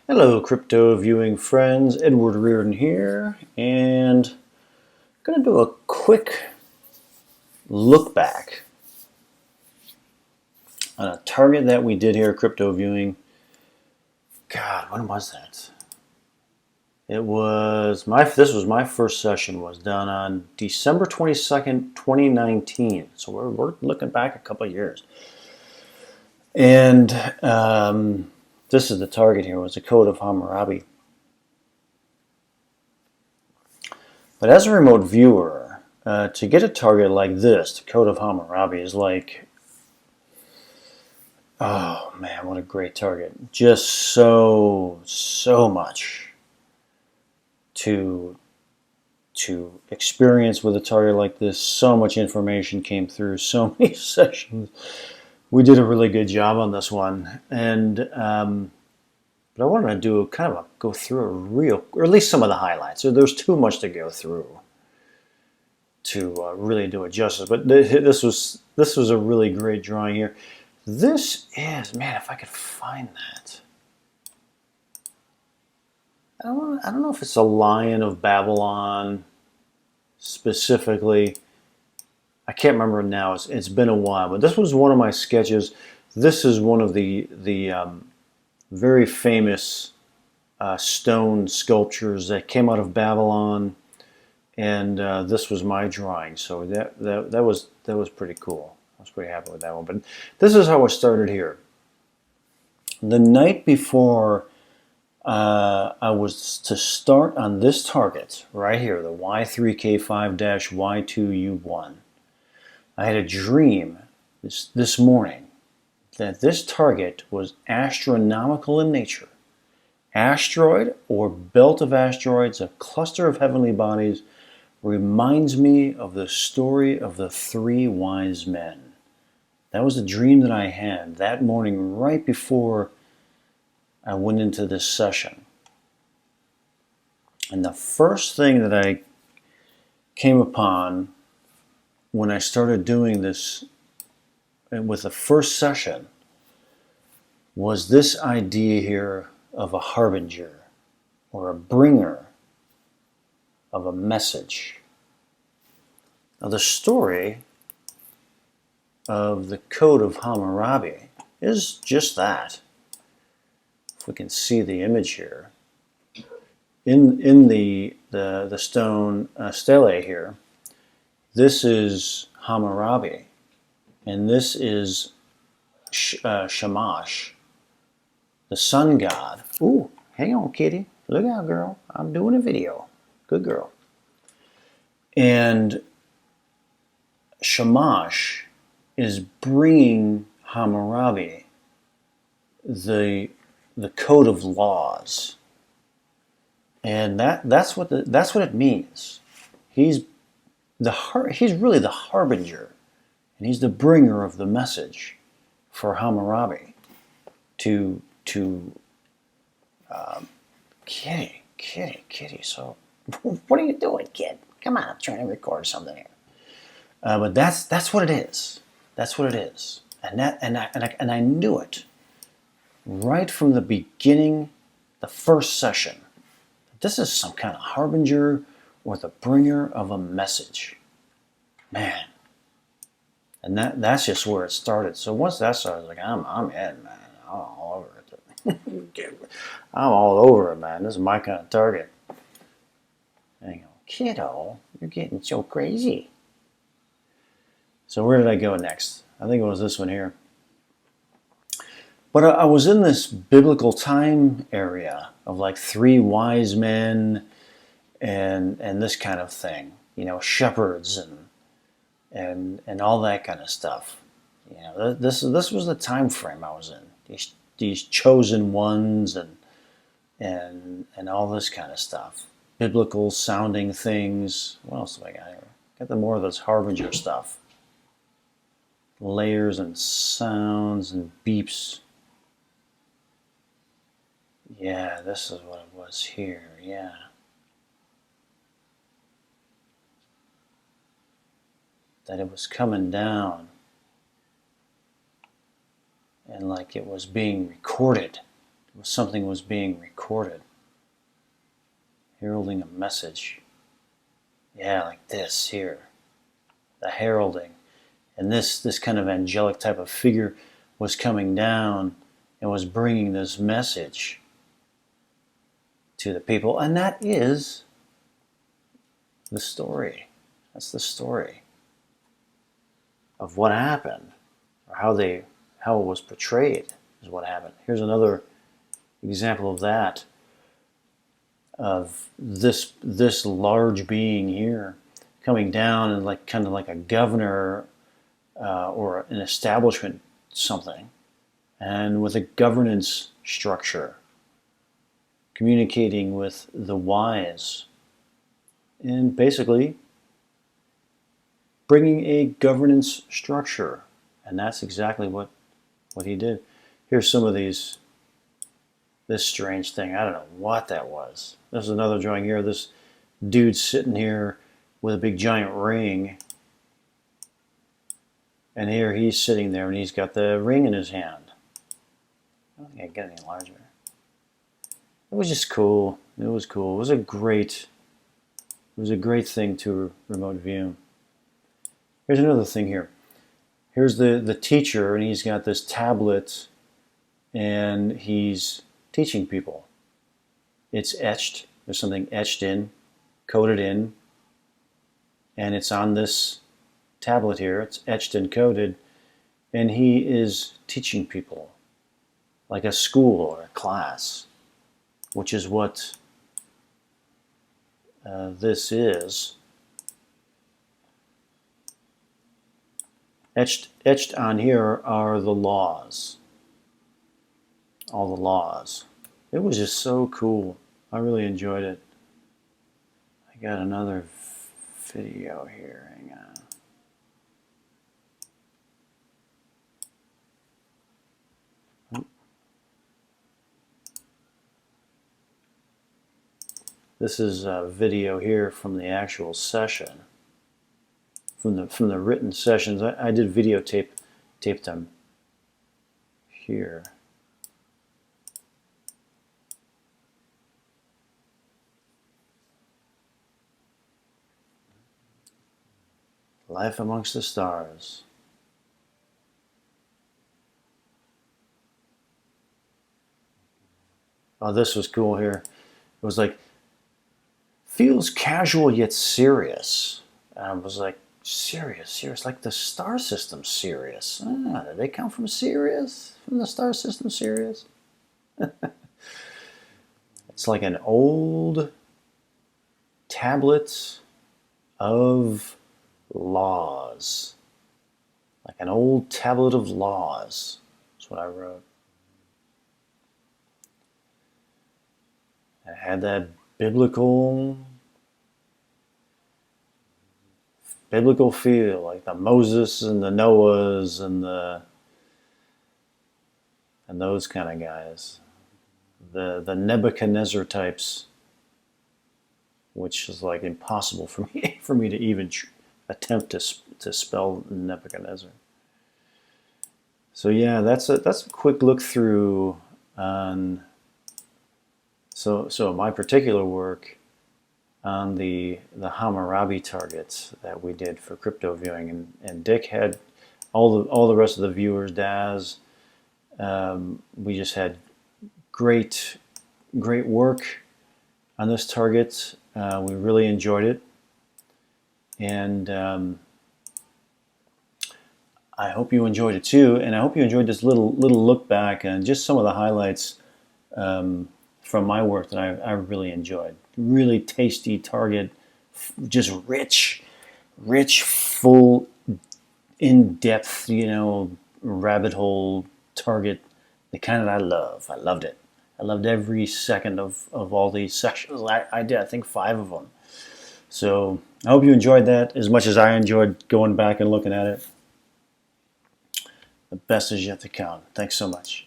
Hello, crypto viewing friends. Edward Riordan here, and I'm going to do a quick look back on a target that we did here at Crypto Viewing. God, when was that? It was this was my first session. Was done on December 22nd, 2019. So we're looking back a couple of years, and this is the target here. Was the code of Hammurabi. But as a remote viewer, to get a target like this, the Code of Hammurabi, is like, oh man, what a great target. Just so much to experience with a target like this. So much information came through, so many sessions. We did a really good job on this one. And but I wanted to do go through a real, or at least some of the highlights. So there's too much to go through to really do it justice. But this was a really great drawing here. This is, man, if I could find that. I don't know if it's a Lion of Babylon specifically. I can't remember now. It's been a while, but this was one of my sketches. This is one of the very famous stone sculptures that came out of Babylon, and this was my drawing. So that was pretty cool. I was pretty happy with that one. But this is how it started here. The night before I was to start on this target right here, the Y3K5-Y2U1. I had a dream this morning that this target was astronomical in nature. Asteroid or belt of asteroids, a cluster of heavenly bodies, reminds me of the story of the three wise men. That was the dream that I had that morning right before I went into this session. And the first thing that I came upon when I started doing this with the first session was this idea here of a harbinger or a bringer of a message. Now, the story of the Code of Hammurabi is just that. If we can see the image here, in the stone stele here, this is Hammurabi, and this is Shamash, the sun god. Ooh, hang on, kitty. Look out, girl. I'm doing a video. Good girl. And Shamash is bringing Hammurabi the code of laws, and that's what it means. He's really the harbinger, and he's the bringer of the message for Hammurabi to kitty. So what are you doing, kid? Come on, I'm trying to record something here. But that's what it is. That's what it is, and I knew it right from the beginning, the first session. This is some kind of harbinger or the bringer of a message, man. And that's just where it started. So once that started, I was like, I'm in, man. I'm all over it. I'm all over it, man. This is my kind of target. And I go, kiddo, you're getting so crazy. So where did I go next? I think it was this one here. But I was in this biblical time area of like three wise men and this kind of thing. You know, shepherds and all that kind of stuff. You know, this was the time frame I was in. These chosen ones and all this kind of stuff. Biblical sounding things. What else have I got here? Got the more of this harbinger stuff. Layers and sounds and beeps. Yeah, this is what it was here. Yeah. That it was coming down and like it was being recorded. something was being recorded, heralding a message. Yeah, like this here, the heralding. And this kind of angelic type of figure was coming down and was bringing this message to the people. And that is the story. That's the story of what happened, or how it was portrayed is what happened. Here's another example of that, of this large being here coming down and like kind of like a governor or an establishment, something, and with a governance structure, communicating with the wise, and basically bringing a governance structure. And that's exactly what he did. Here's some of this strange thing. I don't know what that was. There's another drawing here. This dude sitting here with a big giant ring. And here he's sitting there and he's got the ring in his hand. I don't think I can get any larger. It was just cool. It was cool. It was a great thing to remote view. Here's another thing here. Here's the teacher, and he's got this tablet and he's teaching people. It's etched. There's something etched in, coded in, and it's on this tablet here. It's etched and coded, and he is teaching people like a school or a class, which is what this is. Etched on here are the laws. All the laws. It was just so cool. I really enjoyed it. I got another video here. Hang on. This is a video here from the actual session. From the written sessions. I did videotape them here. Life amongst the stars. Oh, this was cool here. It was like, feels casual yet serious. And I was like, serious, like the star system Sirius. Did they come from Sirius? From the star system Sirius? It's like an old tablet of laws. Like an old tablet of laws. That's what I wrote. It had that biblical feel, like the Moses and the Noahs and those kind of guys, the Nebuchadnezzar types, which is like impossible for me to even attempt to spell Nebuchadnezzar. So yeah, that's a quick look through on so my particular work on the Hammurabi targets that we did for CryptoViewing, and Dick had all the rest of the viewers, Daz. We just had great work on this target. We really enjoyed it, and I hope you enjoyed it too. And I hope you enjoyed this little look back and just some of the highlights from my work that I really enjoyed. Really tasty target, just rich, full, in-depth, rabbit hole target, the kind that I love. I loved it. I loved every second of all these sections. I did, I think, 5 of them. So I hope you enjoyed that as much as I enjoyed going back and looking at it. The best is yet to come. Thanks so much.